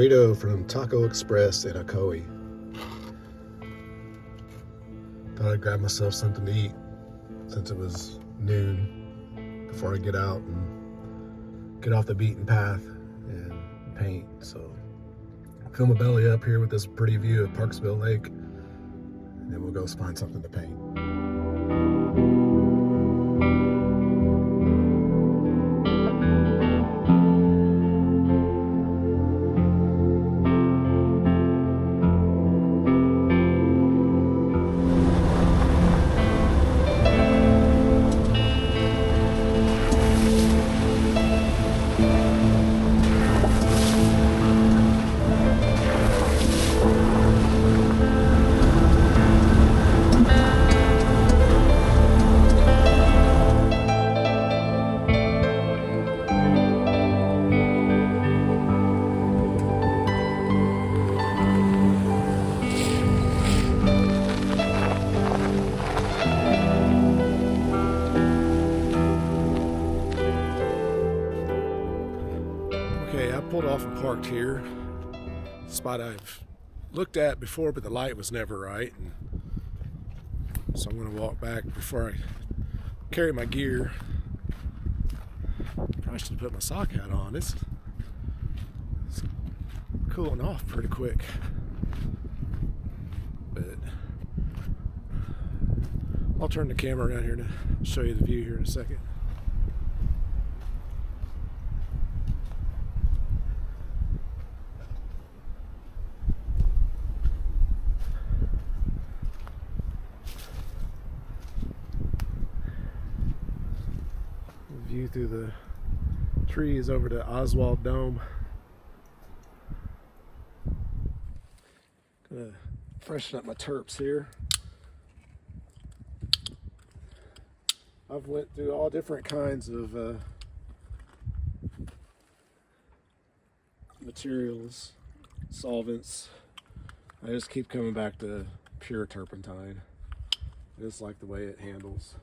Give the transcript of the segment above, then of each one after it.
burrito from Taco Express in Ocoee. Thought I'd grab myself something to eat since it was noon before I get out and get off the beaten path and paint. So fill my belly up here with this pretty view of Parksville Lake, and then we'll go find something to paint. Okay, I pulled off and parked here. Spot I've looked at before, but the light was never right. And so I'm going to walk back before I carry my gear. Probably should have put my sock hat on. It's cooling off pretty quick. But I'll turn the camera around here to show you the view here in a second. View through the trees over to Oswald Dome. Gonna freshen up my terps here. I've went through all different kinds of materials, solvents. I just keep coming back to pure turpentine. I just like the way it handles.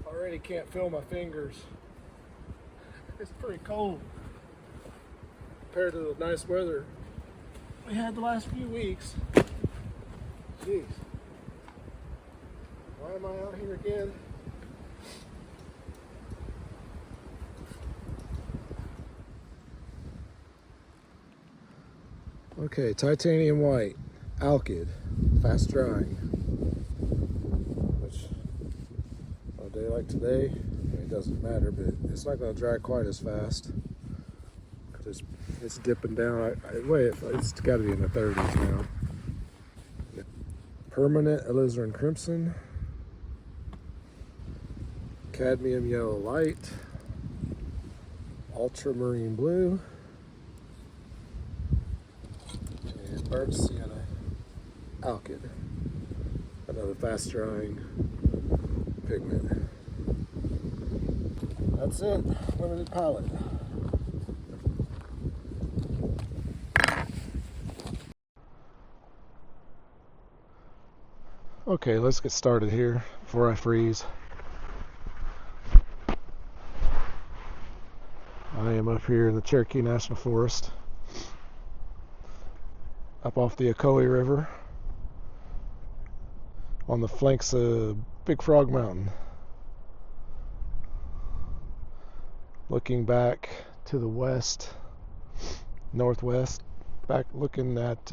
Already can't feel my fingers. It's pretty cold. compared to the nice weather we had the last few weeks. Jeez. Why am I out here again? Okay, titanium white, alkyd, fast drying. Which, on a day like today, it doesn't matter, but it's not going to dry quite as fast. Because it's dipping down. It's got to be in the 30s now. Permanent alizarin crimson, cadmium yellow light, ultramarine blue, and burnt sienna alkyd, another fast drying pigment. That's it, limited palette. Okay, let's get started here before I freeze. I am up here in the Cherokee National Forest, up off the Ocoee River, on the flanks of Big Frog Mountain. Looking back to the west, northwest, back looking at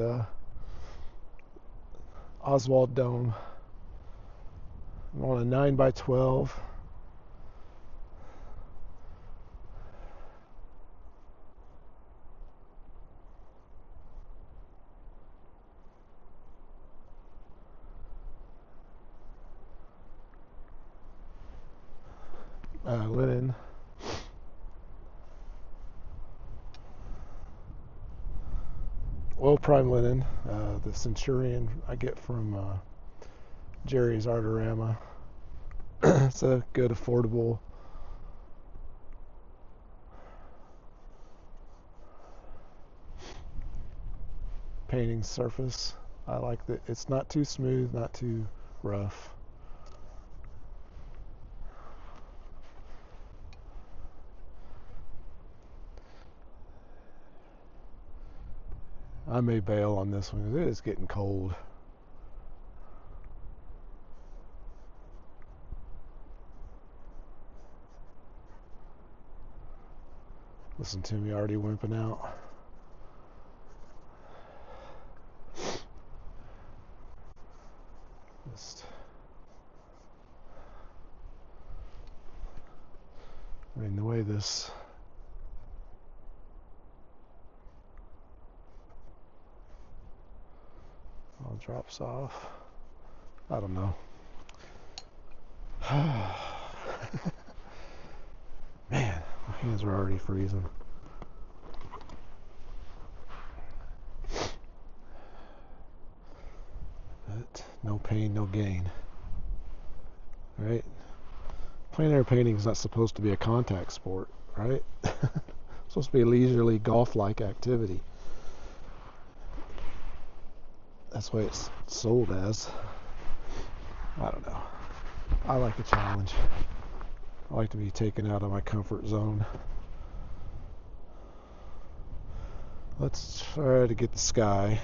Oswald Dome. I'm on a 9x12. Linen. Oil prime linen, the Centurion I get from Jerry's Artorama. It's a good, affordable painting surface. I like that it's not too smooth, not too rough. I may bail on this one because it is getting cold. Listen to me already wimping out. The way this all drops off, I don't know. Man, my hands are already freezing. But no pain, no gain. Right? Plein air painting is not supposed to be a contact sport, right? It's supposed to be a leisurely golf-like activity. That's why it's sold as. I don't know. I like a challenge. I like to be taken out of my comfort zone. Let's try to get the sky.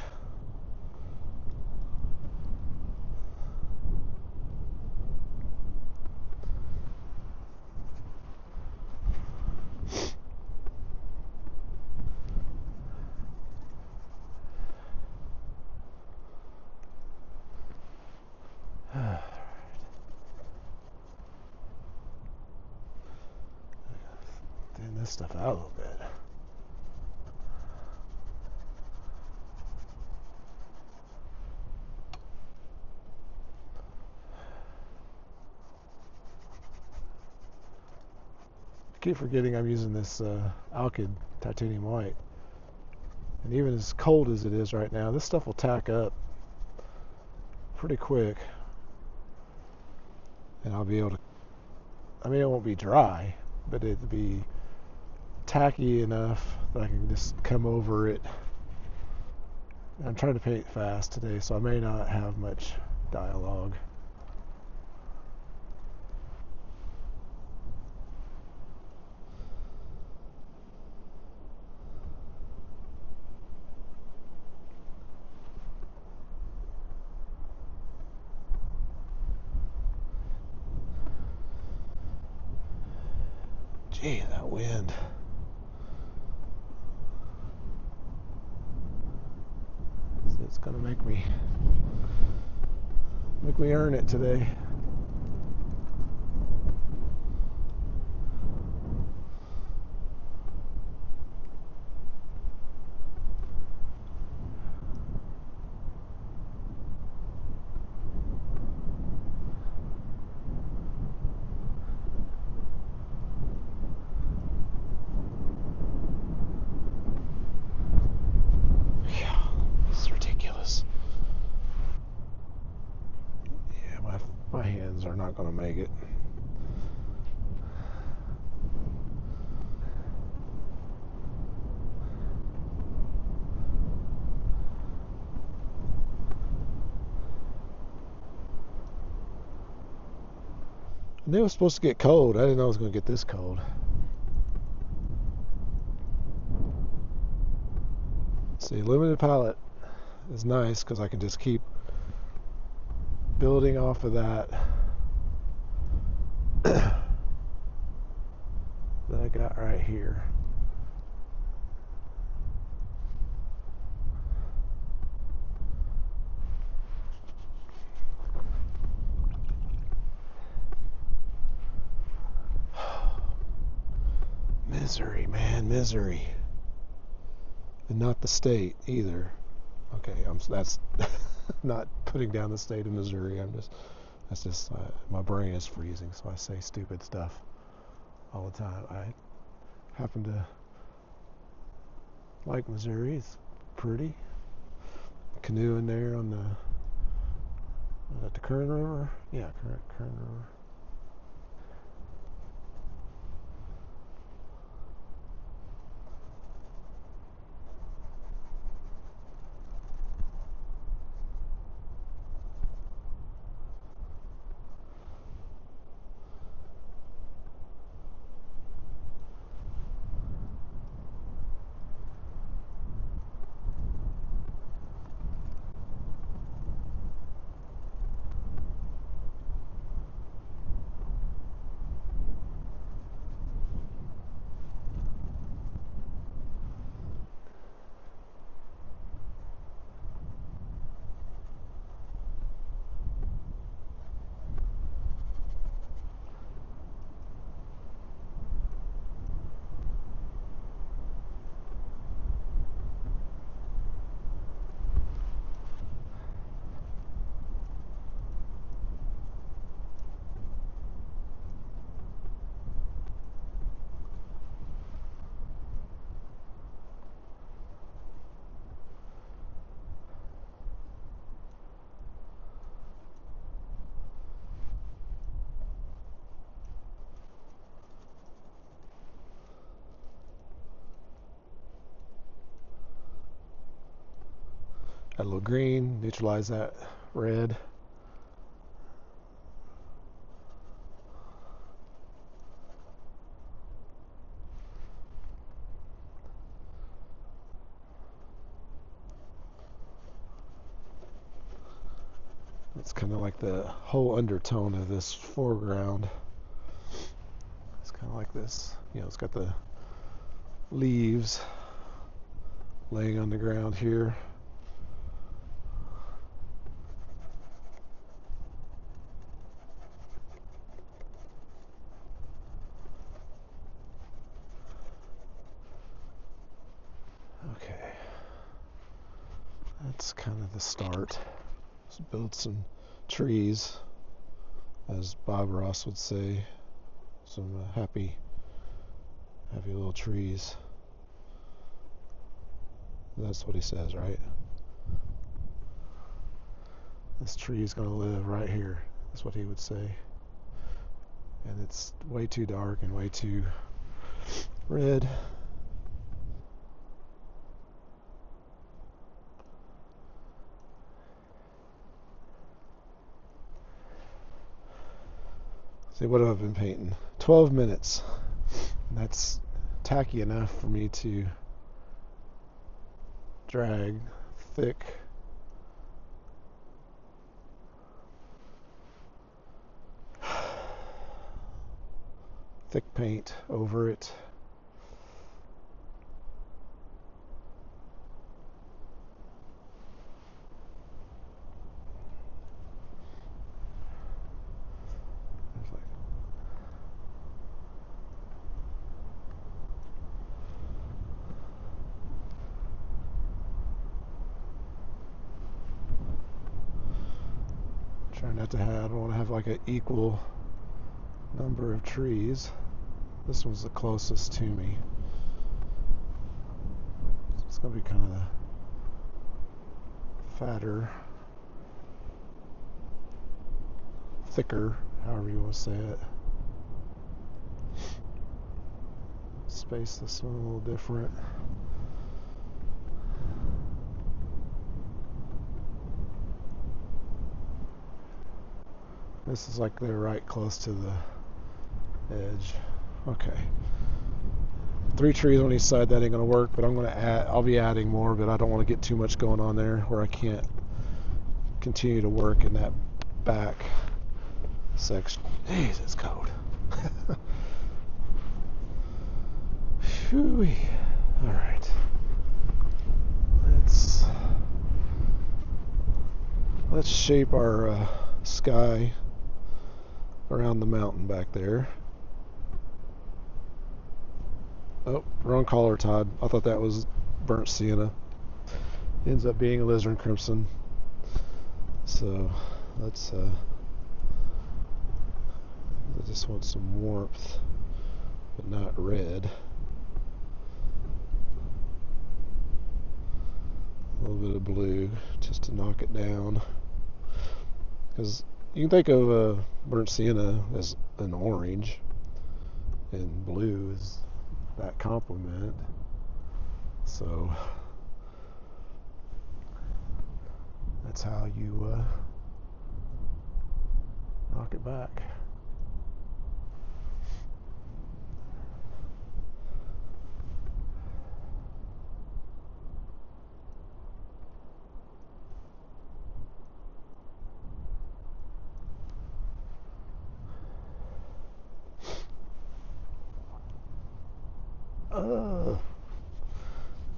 Thin this stuff out a little bit. I keep forgetting I'm using this alkyd titanium white. And even as cold as it is right now, this stuff will tack up pretty quick. And I'll be able to, I mean, it won't be dry, but it'll be tacky enough that I can just come over it. I'm trying to paint fast today, so I may not have much dialogue. Gee, that wind. It's gonna make me earn it today. Yeah, it's ridiculous. Yeah, my hands are not gonna make it. I knew it was supposed to get cold. I didn't know it was going to get this cold. See, limited palette is nice because I can just keep building off of that that I got right here. Misery, man, misery. And not the state either. Okay, that's not putting down the state of Missouri. That's just my brain is freezing, so I say stupid stuff all the time. I happen to like Missouri. It's pretty. Canoeing there on the Kern River. Yeah, Kern River. Add a little green, neutralize that red. It's kind of like the whole undertone of this foreground. It's kind of like this, it's got the leaves laying on the ground here. Okay, that's kind of the start. Let's build some trees, as Bob Ross would say, some happy little trees. That's what he says, right? This tree is going to live right here. That's what he would say. And it's way too dark and way too red. See, what have I been painting? 12 minutes. That's tacky enough for me to drag thick thick paint over it. Try not to have, I don't want to have like an equal number of trees. This one's the closest to me. It's going to be kind of the fatter, thicker, however you want to say it. Space this one a little different. This is like they're right close to the edge. Okay. 3 trees on each side, that ain't gonna work, but I'll be adding more, but I don't want to get too much going on there where I can't continue to work in that back section. Jeez, it's cold. Phew. All right. Let's shape our sky around the mountain back there. Oh, wrong color, Todd. I thought that was burnt sienna. Ends up being alizarin crimson. So let's I just want some warmth, but not red. A little bit of blue just to knock it down. Because you can think of burnt sienna as an orange, and blue is that complement. So that's how you knock it back.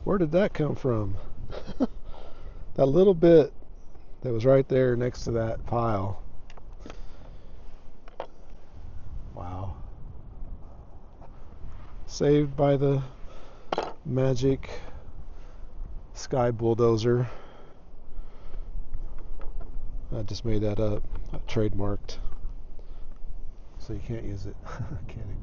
Where did that come from? That little bit that was right there next to that pile. Wow. Saved by the magic sky bulldozer. I just made that up. I trademarked. So you can't use it. Kidding.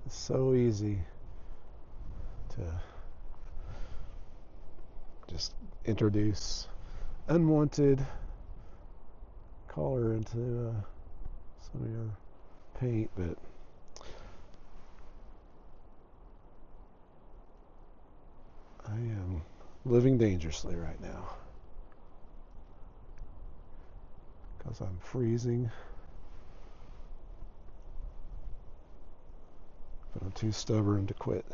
It's so easy to just introduce unwanted color into some of your paint, but I am living dangerously right now because I'm freezing, but I'm too stubborn to quit.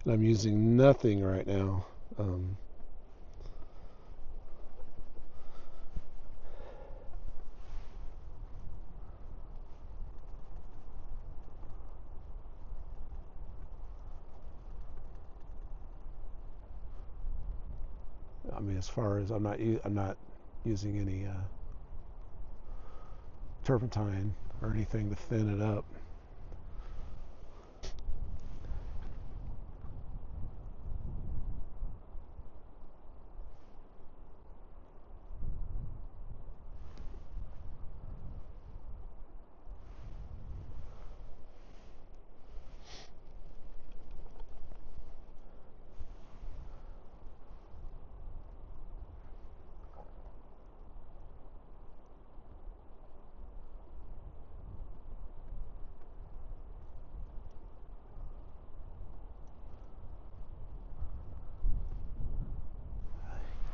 And I'm using nothing right now. I mean, as far as I'm not using any turpentine or anything to thin it up.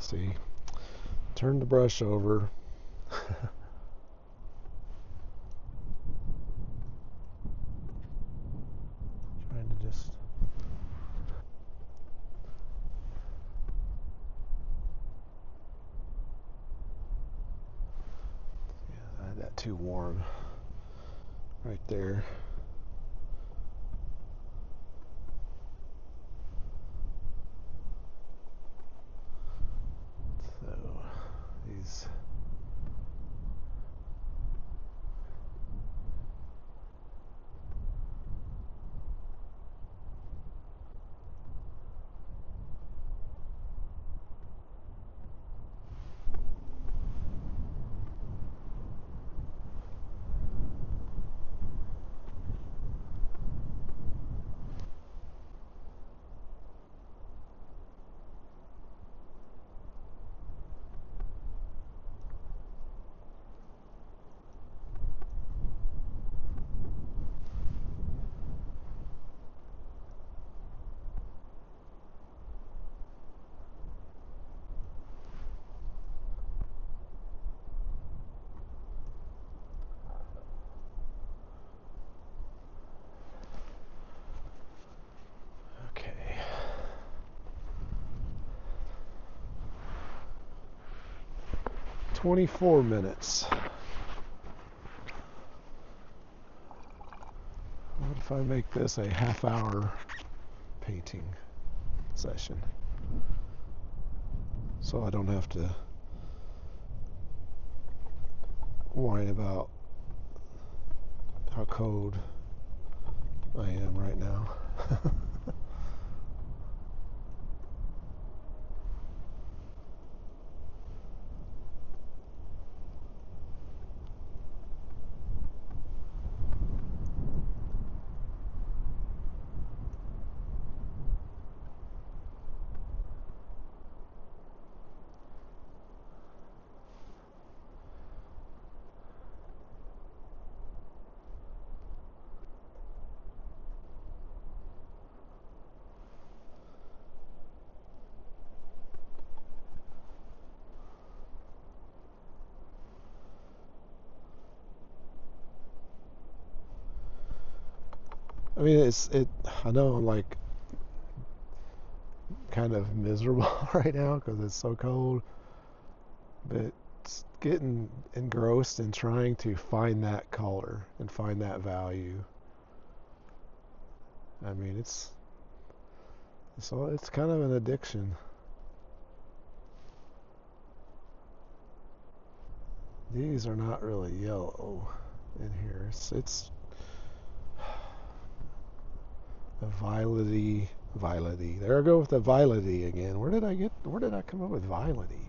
See, turn the brush over. Trying to just I had that too warm right there. So these okay. 24 minutes. What if I make this a half-hour painting session? So I don't have to whine about how cold I am right now. I mean, I know I'm like kind of miserable right now because it's so cold, but it's getting engrossed in trying to find that color and find that value. I mean, it's kind of an addiction. These are not really yellow in here. It's a violety. There I go with the violety again. Where did I come up with violety?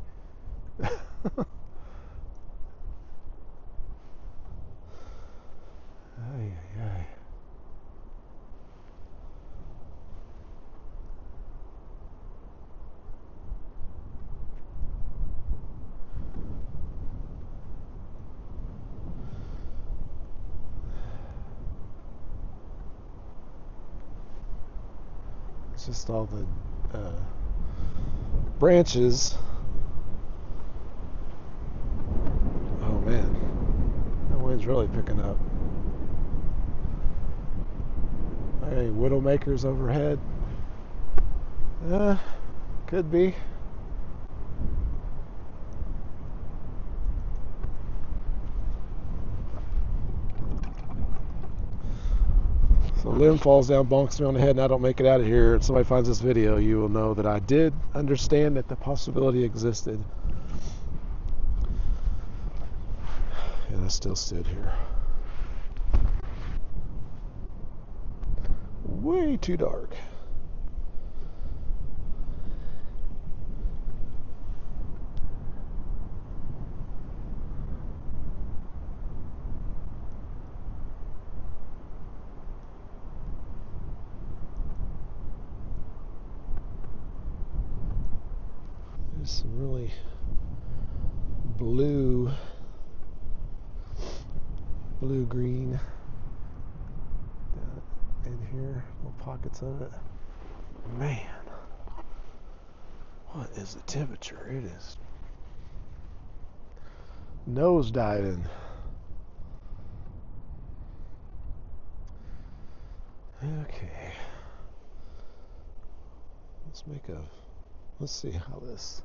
Ay, ay, ay. It's just all the branches. Oh man, that wind's really picking up. Hey, widowmakers overhead. Could be. So limb falls down, bonks me on the head, and I don't make it out of here. If somebody finds this video, you will know that I did understand that the possibility existed. And I still stood here. Way too dark. There's some really blue-green in here, little pockets of it. Man. What is the temperature? It is nose diving. Okay. Let's see how this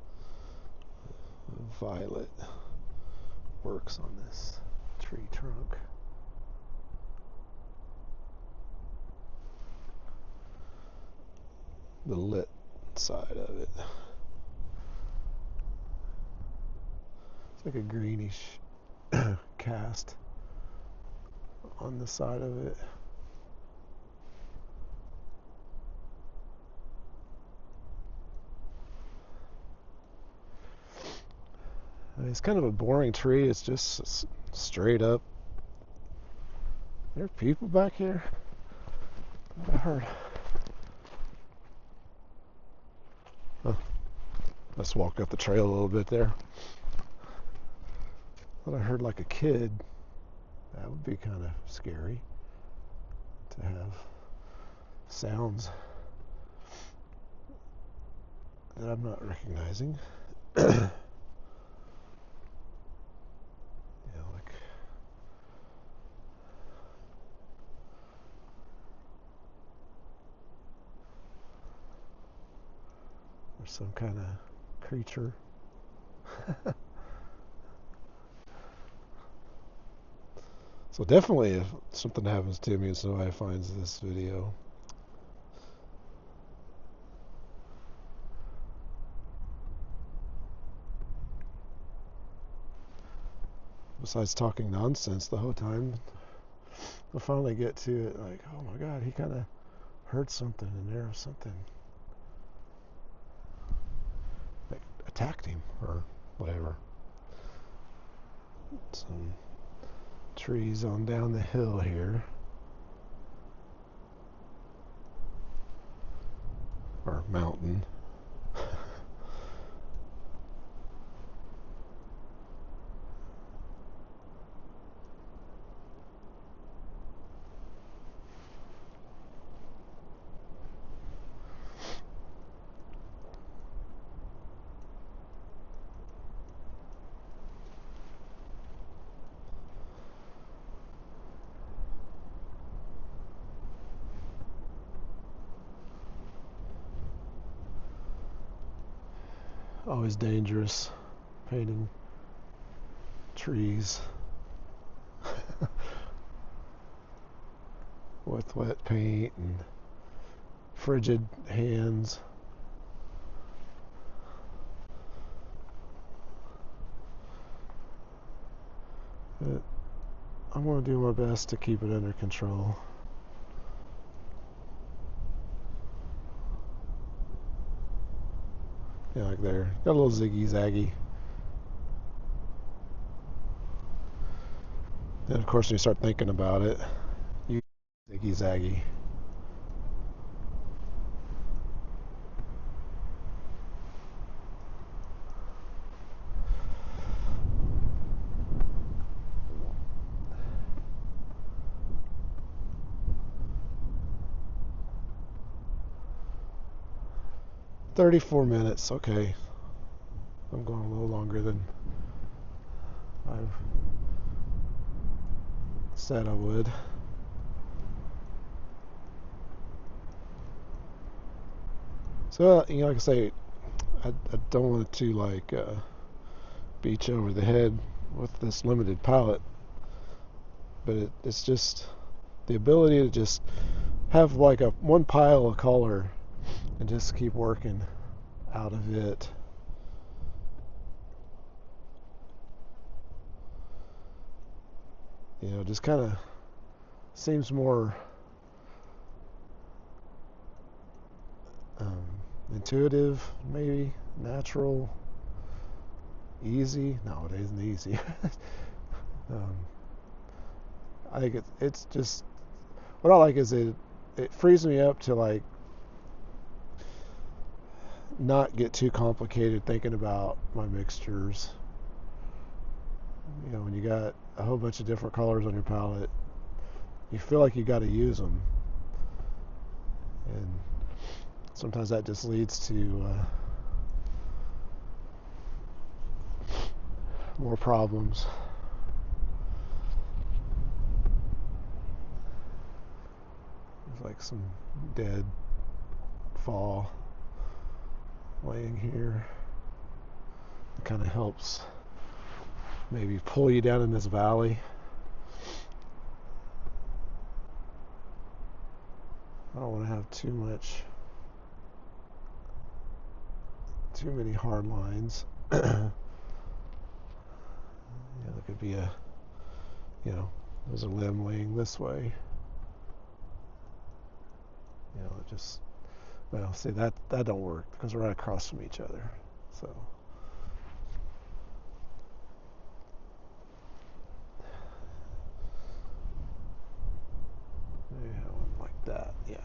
violet works on this tree trunk. The lit side of it. It's like a greenish cast on the side of it. I mean, it's kind of a boring tree. It's just straight up. There are people back here? I heard. Oh, let's walk up the trail a little bit there. Thought I heard like a kid. That would be kind of scary to have sounds that I'm not recognizing. Like there's some kind of creature. So definitely if something happens to me and somebody finds this video, besides talking nonsense the whole time, I'll finally get to it like, oh my god, he kind of heard something and there was something that attacked him or whatever. Some trees on down the hill here. Or mountain. Always dangerous painting trees with wet paint and frigid hands. But I'm going to do my best to keep it under control. Yeah, like there. Got a little ziggy-zaggy. Then, of course, when you start thinking about it, you ziggy-zaggy. "34 minutes, okay. I'm going a little longer than I've said I would. So, like I say, I don't want to like beat you over the head with this limited palette, but it's just the ability to just have like one pile of color and just keep working out of it. Just kind of seems more intuitive, maybe natural, easy. No, it isn't easy. I think it's just what I like is it frees me up to like not get too complicated thinking about my mixtures. When you got a whole bunch of different colors on your palette, you feel like you got to use them, and sometimes that just leads to more problems. There's like some dead fall laying here. It kind of helps maybe pull you down in this valley. I don't want to have too many hard lines. Yeah, there could be there's a limb laying this way. See, that don't work because we're right across from each other. So maybe have one like that. Yeah.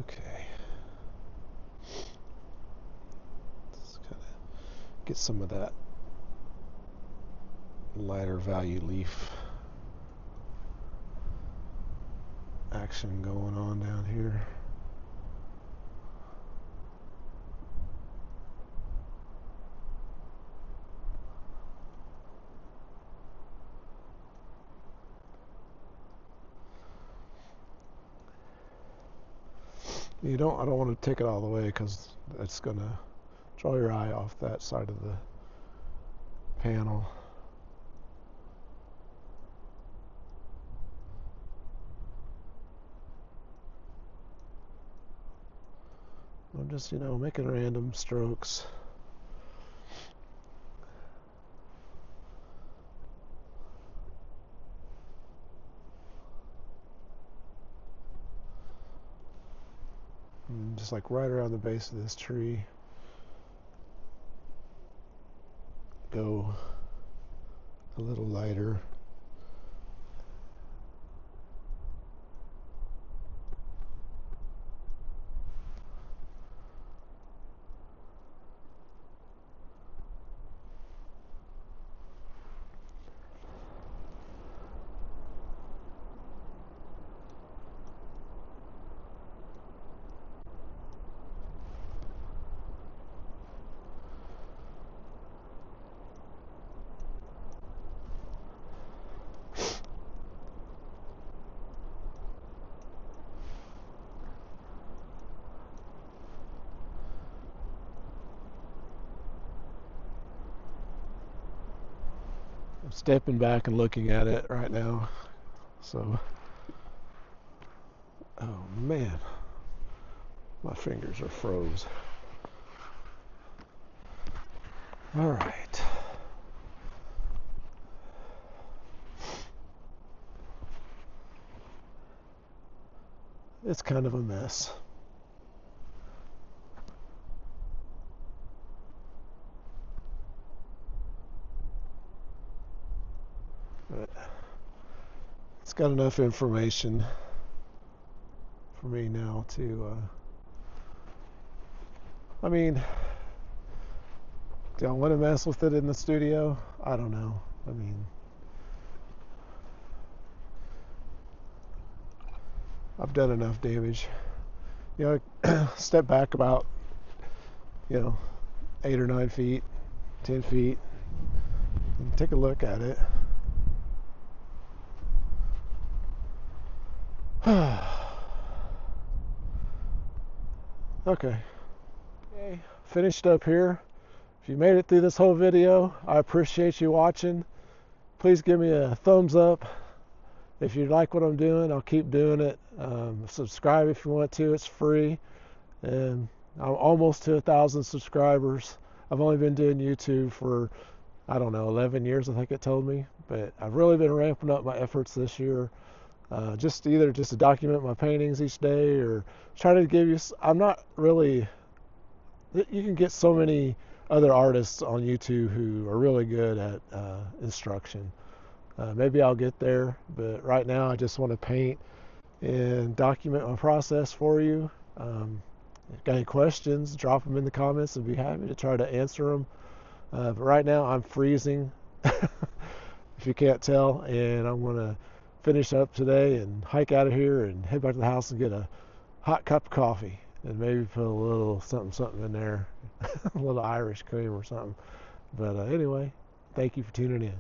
Okay. Just kind of get some of that lighter value leaf action going on down here. I don't want to take it all the way because it's going to draw your eye off that side of the panel. I'm just, making random strokes. And just like right around the base of this tree. Go a little lighter. I'm stepping back and looking at it right now. So, oh man, my fingers are froze. All right. It's kind of a mess. But it's got enough information for me now to, do I want to mess with it in the studio? I don't know. I've done enough damage. Step back about, 8 or 9 feet, 10 feet, and take a look at it. Okay, finished up here. If you made it through this whole video, I appreciate you watching. Please give me a thumbs up. If you like what I'm doing, I'll keep doing it. Subscribe if you want to, it's free. And I'm almost to 1,000 subscribers. I've only been doing YouTube for, 11 years, I think it told me. But I've really been ramping up my efforts this year. Just to document my paintings each day or try to give you, I'm not really, you can get so many other artists on YouTube who are really good at instruction. Maybe I'll get there, but right now I just want to paint and document my process for you. If you got any questions, drop them in the comments and be happy to try to answer them. But right now I'm freezing, if you can't tell, and I'm going to finish up today and hike out of here and head back to the house and get a hot cup of coffee and maybe put a little something in there, a little Irish cream or something. But anyway, thank you for tuning in.